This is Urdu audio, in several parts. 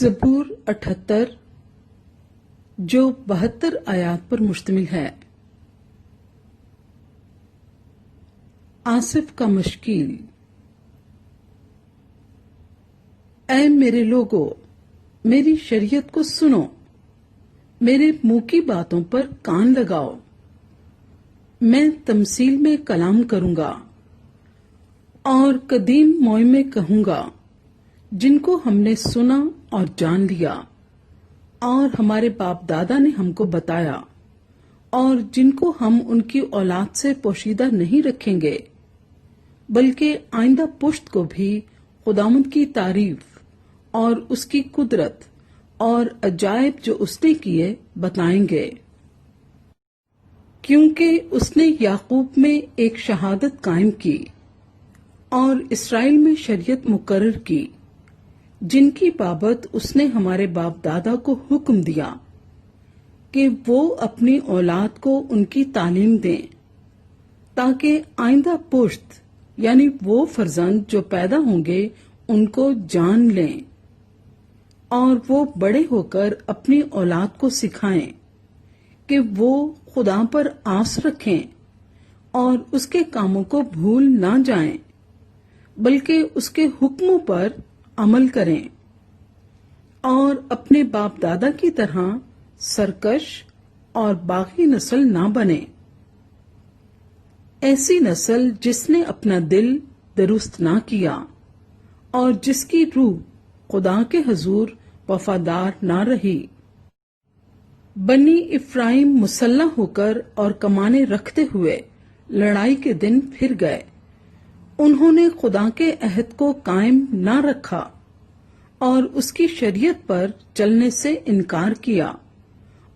زبور 78 جو 72 آیات پر مشتمل ہے۔ آصف کا مشکیل۔ اے میرے لوگو، میری شریعت کو سنو، میرے منہ کی باتوں پر کان لگاؤ۔ میں تمثیل میں کلام کروں گا اور قدیم موئے میں کہوں گا، جن کو ہم نے سنا اور جان لیا اور ہمارے باپ دادا نے ہم کو بتایا، اور جن کو ہم ان کی اولاد سے پوشیدہ نہیں رکھیں گے، بلکہ آئندہ پشت کو بھی خداوند کی تعریف اور اس کی قدرت اور عجائب جو اس نے کیے بتائیں گے، کیونکہ اس نے یعقوب میں ایک شہادت قائم کی اور اسرائیل میں شریعت مقرر کی، جن کی بابت اس نے ہمارے باپ دادا کو حکم دیا کہ وہ اپنی اولاد کو ان کی تعلیم دیں، تاکہ آئندہ پشت یعنی وہ فرزند جو پیدا ہوں گے ان کو جان لیں، اور وہ بڑے ہو کر اپنی اولاد کو سکھائیں کہ وہ خدا پر آس رکھیں اور اس کے کاموں کو بھول نہ جائیں، بلکہ اس کے حکموں پر عمل کریں، اور اپنے باپ دادا کی طرح سرکش اور باغی نسل نہ بنے، ایسی نسل جس نے اپنا دل درست نہ کیا اور جس کی روح خدا کے حضور وفادار نہ رہی۔ بنی افرائیم مسلح ہو کر اور کمانے رکھتے ہوئے لڑائی کے دن پھر گئے، انہوں نے خدا کے عہد کو قائم نہ رکھا اور اس کی شریعت پر چلنے سے انکار کیا،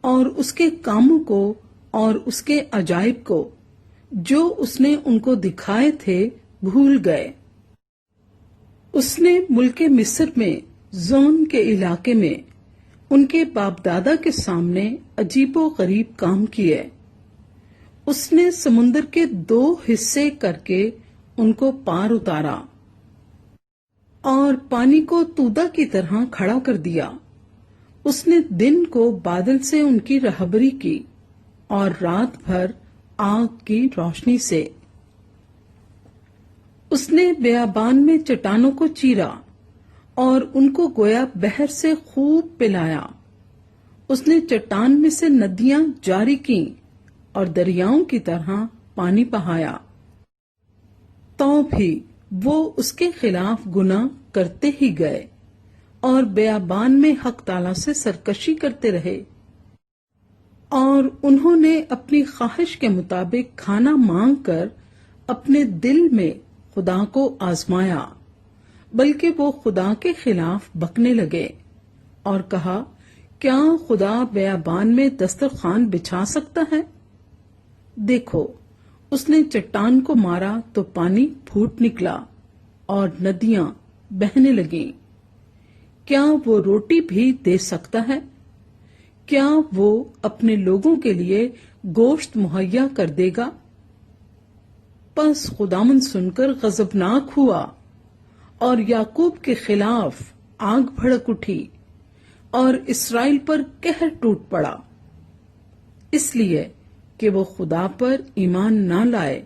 اور اس کے کاموں کو اور اس کے عجائب کو جو اس نے ان کو دکھائے تھے بھول گئے۔ اس نے ملک مصر میں زون کے علاقے میں ان کے باپ دادا کے سامنے عجیب و غریب کام کیے۔ اس نے سمندر کے 2 حصے کر کے ان کو پار اتارا اور پانی کو تودا کی طرح کھڑا کر دیا۔ اس نے دن کو بادل سے ان کی رہبری کی اور رات بھر آگ کی روشنی سے۔ اس نے بیابان میں چٹانوں کو چیرا اور ان کو گویا بحر سے خوب پلایا۔ اس نے چٹان میں سے ندیاں جاری کیں اور دریاؤں کی طرح پانی بہایا، تو بھی وہ اس کے خلاف گناہ کرتے ہی گئے اور بیابان میں حق تعالی سے سرکشی کرتے رہے، اور انہوں نے اپنی خواہش کے مطابق کھانا مانگ کر اپنے دل میں خدا کو آزمایا، بلکہ وہ خدا کے خلاف بکنے لگے اور کہا، کیا خدا بیابان میں دسترخوان بچھا سکتا ہے؟ دیکھو، اس نے چٹان کو مارا تو پانی پھوٹ نکلا اور ندیاں بہنے لگیں۔ کیا وہ روٹی بھی دے سکتا ہے؟ کیا وہ اپنے لوگوں کے لیے گوشت مہیا کر دے گا؟ پس خداوند سن کر غضبناک ہوا اور یعقوب کے خلاف آگ بھڑک اٹھی اور اسرائیل پر قہر ٹوٹ پڑا، اس لیے کہ وہ خدا پر ایمان نہ لائے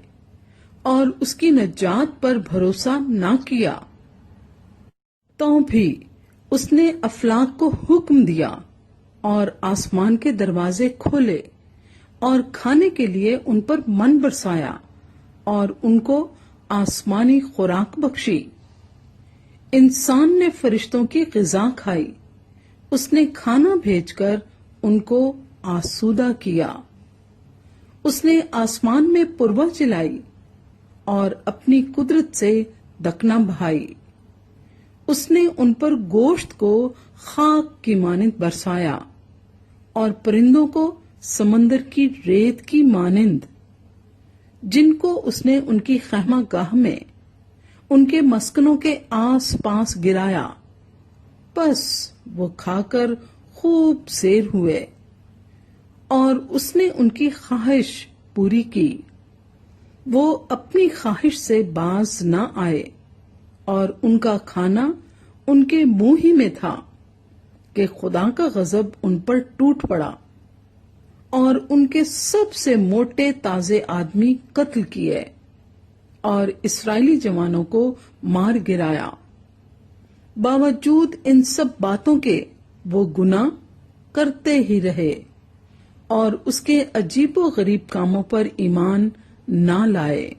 اور اس کی نجات پر بھروسہ نہ کیا۔ تو بھی اس نے افلاک کو حکم دیا اور آسمان کے دروازے کھولے اور کھانے کے لیے ان پر من برسایا اور ان کو آسمانی خوراک بخشی۔ انسان نے فرشتوں کی غذا کھائی، اس نے کھانا بھیج کر ان کو آسودہ کیا۔ اس نے آسمان میں پروا چلائی اور اپنی قدرت سے دکنا بہائی۔ اس نے ان پر گوشت کو خاک کی مانند برسایا اور پرندوں کو سمندر کی ریت کی مانند، جن کو اس نے ان کی خیمہ گاہ میں ان کے مسکنوں کے آس پاس گرایا، پس وہ کھا کر خوب سیر ہوئے، اور اس نے ان کی خواہش پوری کی۔ وہ اپنی خواہش سے باز نہ آئے، اور ان کا کھانا ان کے منہ ہی میں تھا، کہ خدا کا غضب ان پر ٹوٹ پڑا اور ان کے سب سے موٹے تازے آدمی قتل کیے اور اسرائیلی جوانوں کو مار گرایا۔ باوجود ان سب باتوں کے وہ گناہ کرتے ہی رہے اور اس کے عجیب و غریب کاموں پر ایمان نہ لائے۔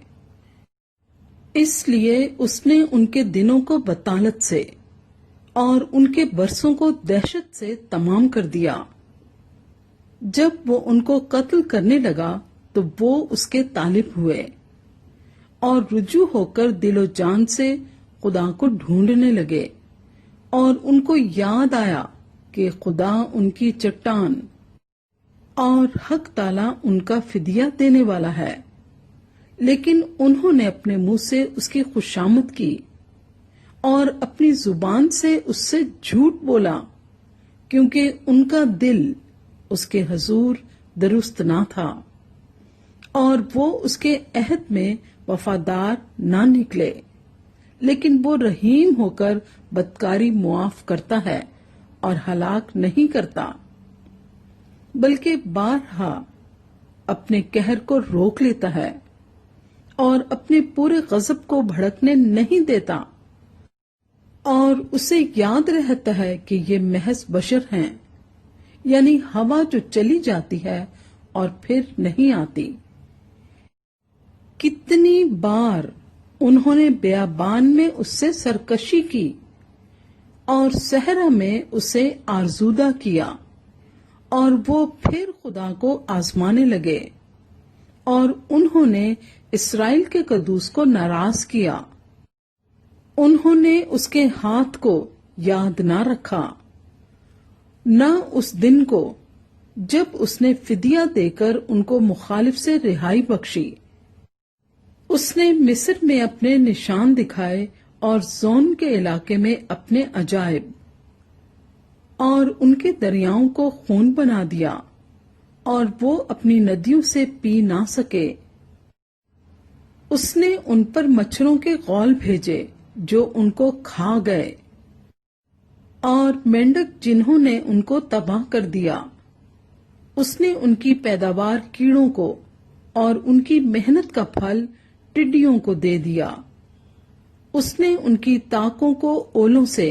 اس لیے اس نے ان کے دنوں کو بطالت سے اور ان کے برسوں کو دہشت سے تمام کر دیا۔ جب وہ ان کو قتل کرنے لگا تو وہ اس کے طالب ہوئے اور رجوع ہو کر دل و جان سے خدا کو ڈھونڈنے لگے، اور ان کو یاد آیا کہ خدا ان کی چٹان اور حق تعالی ان کا فدیہ دینے والا ہے۔ لیکن انہوں نے اپنے منہ سے اس کی خوشامد کی اور اپنی زبان سے اس سے جھوٹ بولا، کیونکہ ان کا دل اس کے حضور درست نہ تھا اور وہ اس کے عہد میں وفادار نہ نکلے۔ لیکن وہ رحیم ہو کر بدکاری معاف کرتا ہے اور ہلاک نہیں کرتا، بلکہ بارہا اپنے قہر کو روک لیتا ہے اور اپنے پورے غضب کو بھڑکنے نہیں دیتا، اور اسے یاد رہتا ہے کہ یہ محض بشر ہیں، یعنی ہوا جو چلی جاتی ہے اور پھر نہیں آتی۔ کتنی بار انہوں نے بیابان میں اس سے سرکشی کی اور صحرا میں اسے آرزودہ کیا، اور وہ پھر خدا کو آزمانے لگے، اور انہوں نے اسرائیل کے قدوس کو ناراض کیا۔ انہوں نے اس کے ہاتھ کو یاد نہ رکھا، نہ اس دن کو جب اس نے فدیہ دے کر ان کو مخالف سے رہائی بخشی۔ اس نے مصر میں اپنے نشان دکھائے اور زون کے علاقے میں اپنے عجائب، اور ان کے دریاؤں کو خون بنا دیا اور وہ اپنی ندیوں سے پی نہ سکے۔ اس نے ان پر مچھروں کے غول بھیجے جو ان کو کھا گئے، اور مینڈک جنہوں نے ان کو تباہ کر دیا۔ اس نے ان کی پیداوار کیڑوں کو اور ان کی محنت کا پھل ٹڈیوں کو دے دیا۔ اس نے ان کی تاکوں کو اولوں سے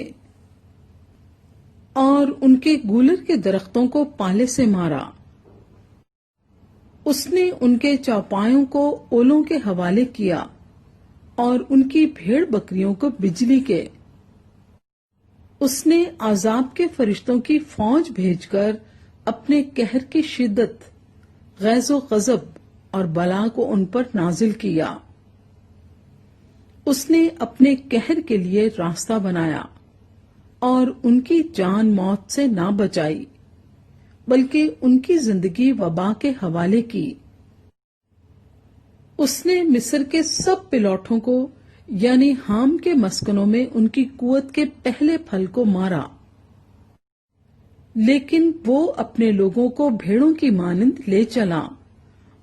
اور ان کے گولر کے درختوں کو پالے سے مارا۔ اس نے ان کے چوپایوں کو اولوں کے حوالے کیا اور ان کی بھیڑ بکریوں کو بجلی کے۔ اس نے عذاب کے فرشتوں کی فوج بھیج کر اپنے قہر کی شدت، غیظ و غضب اور بلا کو ان پر نازل کیا۔ اس نے اپنے قہر کے لیے راستہ بنایا اور ان کی جان موت سے نہ بچائی، بلکہ ان کی زندگی وبا کے حوالے کی۔ اس نے مصر کے سب پلوٹوں کو، یعنی حام کے مسکنوں میں ان کی قوت کے پہلے پھل کو مارا، لیکن وہ اپنے لوگوں کو بھیڑوں کی مانند لے چلا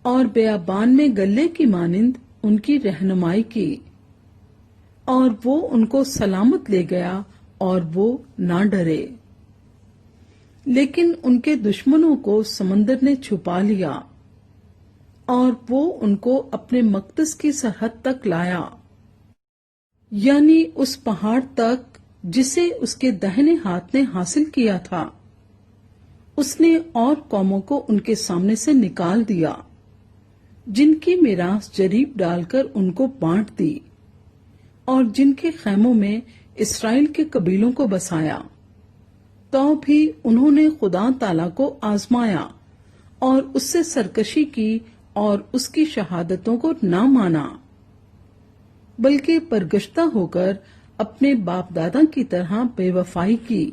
اور بیابان میں گلے کی مانند ان کی رہنمائی کی، اور وہ ان کو سلامت لے گیا اور وہ نہ ڈرے۔ لیکن ان کے دشمنوں کو سمندر نے چھپا لیا اور وہ ان کو اپنے مقدس کی سرحد تک لایا، یعنی اس پہاڑ تک جسے اس کے دہنے ہاتھ نے حاصل کیا تھا۔ اس نے اور قوموں کو ان کے سامنے سے نکال دیا، جن کی میراث جریب ڈال کر ان کو بانٹ دی، اور جن کے خیموں میں اسرائیل کے قبیلوں کو بسایا۔ تو بھی انہوں نے خدا تعالیٰ کو آزمایا اور اس سے سرکشی کی اور اس کی شہادتوں کو نہ مانا، بلکہ پرگشتہ ہو کر اپنے باپ دادا کی طرح بے وفائی کی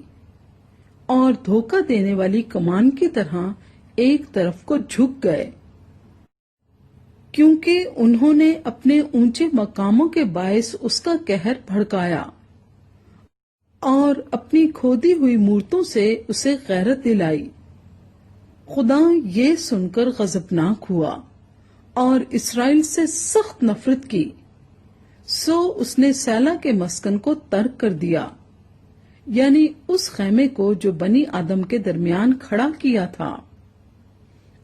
اور دھوکہ دینے والی کمان کی طرح ایک طرف کو جھک گئے، کیونکہ انہوں نے اپنے اونچے مقاموں کے باعث اس کا قہر بھڑکایا اور اپنی کھودی ہوئی مورتوں سے اسے غیرت دلائی۔ خدا یہ سن کر غضبناک ہوا اور اسرائیل سے سخت نفرت کی، سو اس نے سیلا کے مسکن کو ترک کر دیا، یعنی اس خیمے کو جو بنی آدم کے درمیان کھڑا کیا تھا،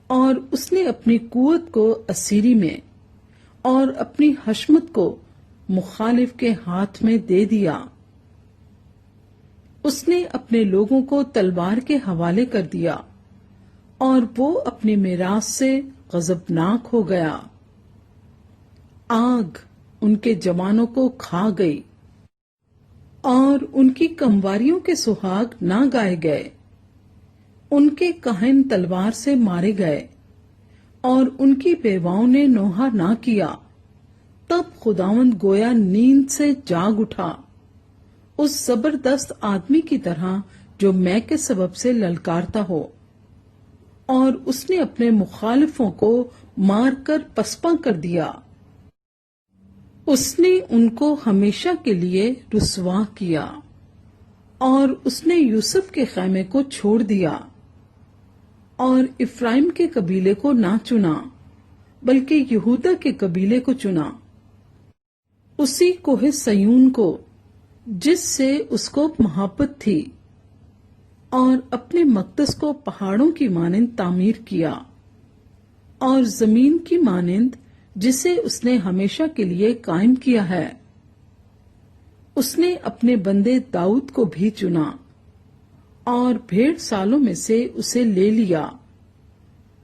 اور اس نے اپنی قوت کو اسیری میں اور اپنی حشمت کو مخالف کے ہاتھ میں دے دیا۔ اس نے اپنے لوگوں کو تلوار کے حوالے کر دیا اور وہ اپنی میراث سے غضبناک ہو گیا۔ آگ ان کے جوانوں کو کھا گئی اور ان کی کمواریوں کے سہاگ نہ گائے گئے۔ ان کے کاہن تلوار سے مارے گئے اور ان کی بیواؤں نے نوحہ نہ کیا۔ تب خداوند گویا نیند سے جاگ اٹھا، اس زبردست آدمی کی طرح جو میں کے سبب سے للکارتا ہو، اور اس نے اپنے مخالفوں کو مار کر پسپا کر دیا۔ اس نے ان کو ہمیشہ کے لیے رسوا کیا، اور اس نے یوسف کے خیمے کو چھوڑ دیا، اور افرائیم کے قبیلے کو نہ چنا بلکہ یہودا کے قبیلے کو چنا، اسی کوہ سیون کو جس سے اس کو محبت تھی، اور اپنے مقدس کو پہاڑوں کی مانند تعمیر کیا، اور زمین کی مانند جسے اس نے ہمیشہ کے لیے قائم کیا ہے۔ اس نے اپنے بندے داؤد کو بھی چنا اور بھیڑ سالوں میں سے اسے لے لیا۔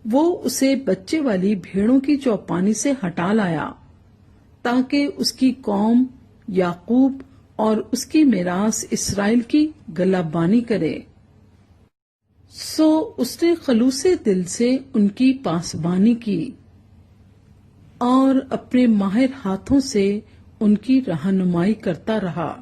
وہ اسے بچے والی بھیڑوں کی چوپانی سے ہٹا لایا تاکہ اس کی قوم یعقوب اور اس کی میراث اسرائیل کی گلابانی کرے۔ سو اس نے خلوص دل سے ان کی پاسبانی کی اور اپنے ماہر ہاتھوں سے ان کی رہنمائی کرتا رہا۔